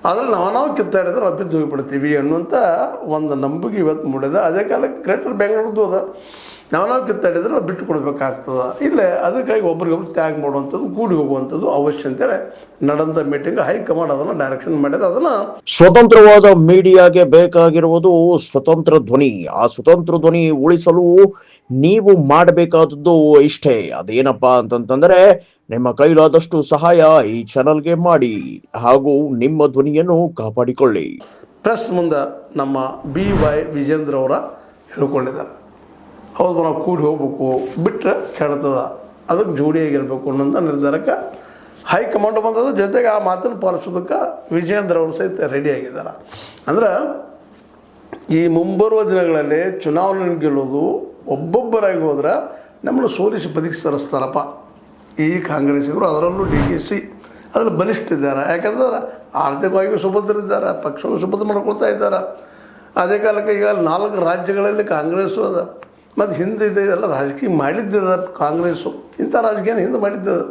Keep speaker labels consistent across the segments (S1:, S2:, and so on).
S1: ಅದ್ರಲ್ಲಿ ನಾವು ಕಿತ್ತಾಡಿದ್ರೆ ನಾವು ಬಿದ್ದು ಹೋಗಿಬಿಡ್ತೀವಿ ಅನ್ನುವಂಥ ಒಂದು ನಂಬಿಕೆ ಇವತ್ತು ಮೂಡಿದೆ. ಅದೇ ಕಾಲಕ್ಕೆ ಗ್ರೇಟರ್ ಬೆಂಗಳೂರದ್ದು ಅದ, ನಾವು ಕಿತ್ತಾಡಿದ್ರೆ ನಾವು ಬಿಟ್ಟು ಕೊಡಬೇಕಾಗ್ತದೆ. ಇಲ್ಲೇ ಅದಕ್ಕಾಗಿ ಒಬ್ರಿಗೊಬ್ರು ತ್ಯಾಗ ಮಾಡುವಂಥದ್ದು, ಕೂಡಿ ಹೋಗುವಂಥದ್ದು ಅವಶ್ಯ ಅಂತೇಳಿ ನಡೆದ ಮೀಟಿಂಗ್ ಹೈಕಮಾಂಡ್ ಅದನ್ನು ಡೈರೆಕ್ಷನ್ ಮಾಡಿದೆ. ಅದನ್ನು
S2: ಸ್ವತಂತ್ರವಾದ ಮೀಡಿಯಾಗೆ ಬೇಕಾಗಿರುವುದು ಸ್ವತಂತ್ರ ಧ್ವನಿ. ಆ ಸ್ವತಂತ್ರ ಧ್ವನಿ ಉಳಿಸಲು ನೀವು ಮಾಡಬೇಕಾದದ್ದು ಇಷ್ಟೇ. ಅದೇನಪ್ಪಾ ಅಂತಂತಂದ್ರೆ ನಿಮ್ಮ ಕೈಲಾದಷ್ಟು ಸಹಾಯ ಈ ಚಾನಲ್ಗೆ ಮಾಡಿ ಹಾಗೂ ನಿಮ್ಮ ಧ್ವನಿಯನ್ನು ಕಾಪಾಡಿಕೊಳ್ಳಿ.
S1: ಪ್ರೆಸ್ ಮುಂದೆ ನಮ್ಮ BY ವಿಜೇಂದ್ರ ಅವರ ಹೇಳ್ಕೊಂಡಿದ್ದಾರೆ. ಹೌದು, ನಾವು ಕೂಡಿ ಹೋಗ್ಬೇಕು, ಬಿಟ್ಟರೆ ಕೆಡ್ತದ, ಅದಕ್ಕೆ ಜೋಡಿಯಾಗಿರ್ಬೇಕು ಅನ್ನೋಂಥ ನಿರ್ಧಾರಕ್ಕೆ ಹೈಕಮಾಂಡ್ ಬಂದದ. ಜೊತೆಗೆ ಆ ಮಾತನ್ನು ಪಾಲಿಸೋದಕ್ಕೆ ವಿಜೇಂದ್ರ ಅವರು ಸಹಿತ ರೆಡಿಯಾಗಿದ್ದಾರೆ. ಅಂದ್ರೆ ಈ ಮುಂಬರುವ ದಿನಗಳಲ್ಲಿ ಚುನಾವಣೆ ಗೆಲ್ಲೋದು ಒಬ್ಬೊಬ್ಬರಾಗಿ ಹೋದ್ರೆ ನಮ್ಮನ್ನು ಸೋಲಿಸಿ ಬದುಕಿ ಸರಿಸ್ತಾರಪ್ಪ ಈ ಕಾಂಗ್ರೆಸ್ಸಿಗರು. ಅದರಲ್ಲೂ DKC ಅದರಲ್ಲಿ ಬಲಿಷ್ಠ ಇದ್ದಾರೆ. ಯಾಕಂದ್ರೆ ಆರ್ಥಿಕವಾಗಿ ಸುಭದ್ರಿದ್ದಾರೆ, ಪಕ್ಷವನ್ನು ಸುಭದ್ರ ಮಾಡ್ಕೊಳ್ತಾ ಇದ್ದಾರೆ. ಅದೇ ಕಾಲಕ್ಕೆ ಈಗ 4 ರಾಜ್ಯಗಳಲ್ಲಿ ಕಾಂಗ್ರೆಸ್ಸು ಅದ, ಮತ್ತು ಹಿಂದೆ ಇದೆಲ್ಲ ರಾಜಕೀಯ ಮಾಡಿದ್ದದ ಕಾಂಗ್ರೆಸ್ಸು. ಇಂಥ ರಾಜಕೀಯನ ಹಿಂದೆ ಮಾಡಿದ್ದದ.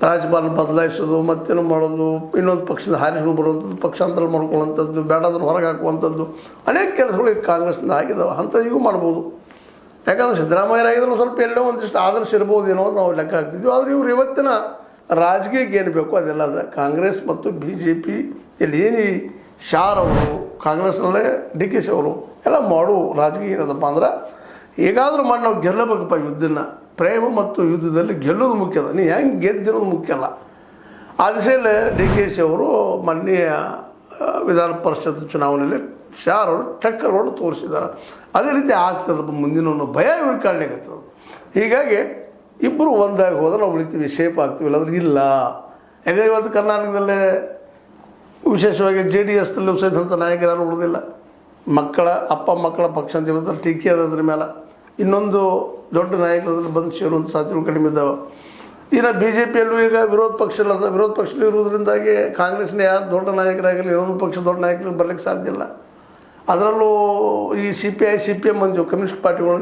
S1: ರಾಜ್ಯಪಾಲನ ಬದಲಾಯಿಸೋದು, ಮತ್ತೇನು ಮಾಡೋದು, ಇನ್ನೊಂದು ಪಕ್ಷದ ಹಾರಿಸ್ಕೊಂಡು ಬರುವಂಥದ್ದು, ಪಕ್ಷಾಂತರ ಮಾಡ್ಕೊಳ್ಳುವಂಥದ್ದು, ಬೇಡದನ್ನು ಹೊರಗೆ ಹಾಕುವಂಥದ್ದು, ಅನೇಕ ಕೆಲಸಗಳು ಈಗ ಕಾಂಗ್ರೆಸ್ನಿಂದ ಆಗಿದ್ದಾವೆ. ಅಂಥದ್ದು ಮಾಡ್ಬೋದು. ಯಾಕಂದ್ರೆ ಸಿದ್ದರಾಮಯ್ಯರಾಗಿದ್ರು ಸ್ವಲ್ಪ ಎಲ್ಲೋ ಒಂದಿಷ್ಟು ಆದರ್ಶ ಇರ್ಬೋದೇನೋ ಅಂತ ನಾವು ಲೆಕ್ಕ ಹಾಕ್ತಿದ್ವಿ. ಆದರೆ ಇವ್ರು ಇವತ್ತಿನ ರಾಜಕೀಯಕ್ಕೆ ಏನು ಬೇಕು ಅದೆಲ್ಲ ಅದ. ಕಾಂಗ್ರೆಸ್ ಮತ್ತು BJP ಇಲ್ಲಿ ಏನು ಶಾರ್ ಅವರು, ಕಾಂಗ್ರೆಸ್ನಲ್ಲೇ DKC ಅವರು ಎಲ್ಲ ಮಾಡೋ ರಾಜಕೀಯ ಏನದಪ್ಪ ಅಂದ್ರೆ, ಹೇಗಾದರೂ ಮಾಡಿ ನಾವು ಗೆಲ್ಲಬೇಕಪ್ಪ ಯುದ್ಧನ. ಪ್ರೇಮ ಮತ್ತು ಯುದ್ಧದಲ್ಲಿ ಗೆಲ್ಲೋದು ಮುಖ್ಯ ಅದ, ನೀವು ಹೆಂಗೆ ಗೆದ್ದಿರೋದು ಮುಖ್ಯ ಅಲ್ಲ. ಆ ದಿಸೆಯಲ್ಲಿ DKC ಅವರು ಮೊನ್ನೆ ವಿಧಾನ ಪರಿಷತ್ ಚುನಾವಣೆಯಲ್ಲಿ ಶಾರ್ ಅವರು ಟಕ್ಕರ್ ಹೊಡೆದು ತೋರಿಸಿದ್ದಾರೆ. ಅದೇ ರೀತಿ ಆಗ್ತದಪ್ಪ ಮುಂದಿನ ಭಯ ಇವ್ರಿಗೆ ಕಾಣಲಿಕ್ಕತ್ತದ. ಹೀಗಾಗಿ ಇಬ್ಬರು ಒಂದಾಗಿ ಹೋದ್ರೆ ನಾವು ಉಳಿತೀವಿ, ಶೇಪ್ ಆಗ್ತೀವಿ. ಇಲ್ಲಾಂದ್ರೆ ಇಲ್ಲ. ಯಾಕಂದರೆ ಇವತ್ತು ಕರ್ನಾಟಕದಲ್ಲೇ ವಿಶೇಷವಾಗಿ JDSನಲ್ಲಿ ಸಹಿತ ನಾಯಕರು ಯಾರು ಉಳಿದಿಲ್ಲ. ಅಪ್ಪ ಮಕ್ಕಳ ಪಕ್ಷ ಅಂತ ಹೇಳ್ತಾರೆ, ಟೀಕೆ ಅದ್ರ ಮೇಲೆ. ಇನ್ನೊಂದು ದೊಡ್ಡ ನಾಯಕರಲ್ಲಿ ಬಂದು ಸೇರುವಂಥ ಸಾಧ್ಯತೆಗಳು ಕಡಿಮೆ ಇದ್ದಾವೆ. ಇನ್ನು BJPಯಲ್ಲೂ ಈಗ ವಿರೋಧ ಪಕ್ಷದಲ್ಲಿ ಇರುವುದರಿಂದಾಗಿ ಕಾಂಗ್ರೆಸ್ನ ಯಾರು ದೊಡ್ಡ ನಾಯಕರಾಗಲಿ ಇನ್ನೊಂದು ಪಕ್ಷ ದೊಡ್ಡ ನಾಯಕರಿಗೆ ಬರಲಿಕ್ಕೆ ಸಾಧ್ಯ ಇಲ್ಲ. ಅದರಲ್ಲೂ ಈ CPI CPM ಕಮ್ಯುನಿಸ್ಟ್ ಪಾರ್ಟಿಗಳು